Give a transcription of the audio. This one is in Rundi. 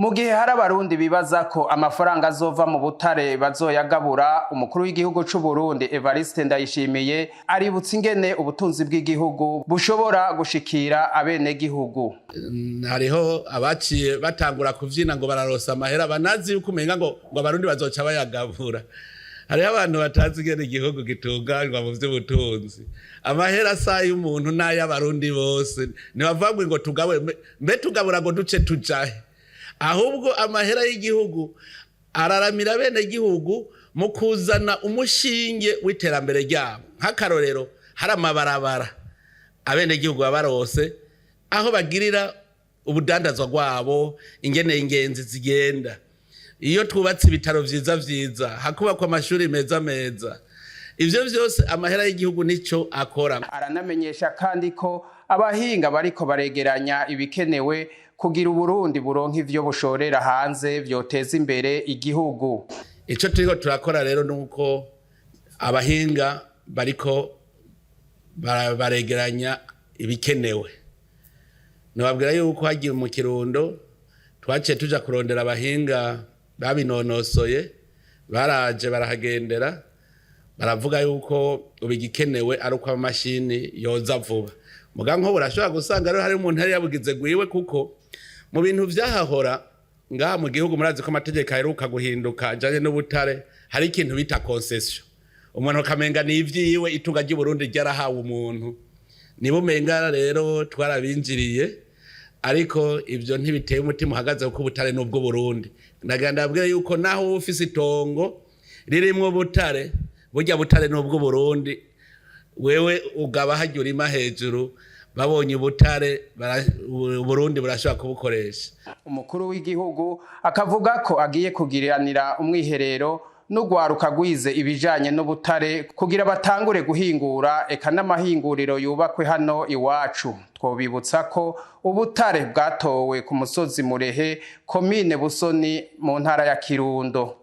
Mu gihe hari abarundi bibaza ko amafaranga azova mu butare bazoyagabura, umukuru w'igihugu c'u Burundi Evariste Ndayishimiye aributsa ingene ubutunzi bw'igihugu bushobora gushikira abenegihugu. Hariho abaciye batangura kuvyina ngo bararonse Amahera, banazi yuko umenga ngo abarundi bazoca bayagabura. Hariho abantu batazi ingene igihugu gitunganywa mu vy'ubutunzi. Amahera sa y'umuntu n'ay'abarundi bose ntibavangwe ngo tugabura ngo duce tujahe. Ahubwo amahera y'igihugu araramira abenegihugu mu kuzana umushinge w'iterambere ryabo. Nk'akarorero hari amabarabara abenegihugu bararonse aho bagirira ubudandazwa rwabo, ingene ingenzi zigenda. Iyo twubatse ibitaro vyiza hakubakwa amashuri meza, ivyo vyose amahera y'igihugu nico akora. Aranamenyesha kandi ko abahinga bariko baregeranya ibikenewe kugira Uburundi buronka ivyo bushorera hanze vyoteza imbere igihugu. Ico turiko turakora rero nuko abahinga bariko baregeranya ibikenewe. Nababwira yuko hagiye mu Kirundo twaciye tuja kurondera abahinga babinonosoye, baraje barahagendera, baravuga yuko ubigikenewe ari uko amamashini yoza vuba. Muga nko burashobora gusanga rero hari umuntu yari yabugize gwiwe, kuko mu bintu vyahahora ngaha mu gihugu murazi ko amategeko aheruka guhinduka ajanye n'ubutare, hari ikintu bita concession. Umuntu kamenga ni ivyiwe, itunga ry'u Burundi ryarahawe umuntu. Nibo umenga rero twarabinjiriye, ariko ivyo ntibiteye umutima uhagaze kuko ubutare n'ubwo Burundi. Ndagenda abwira yuko naho ufise itongo ririmwo ubutare, burya butare n'ubwo Burundi, wewe ugaba hajya urima hejuru, babonye ubutare Burundi burashobora kubukoresha. Umukuru w'igihugu akavuga ko agiye kugiriranira umwiherero n'ugwaruka gwize ibijanye n'ubutare kugira batangure guhingura, eka n'amahinguriro yubakwe hano iwacu. Twobibutsa ko ubutare bwatowe ku musozi Murehe, komine Busoni mu ntara ya Kirundo.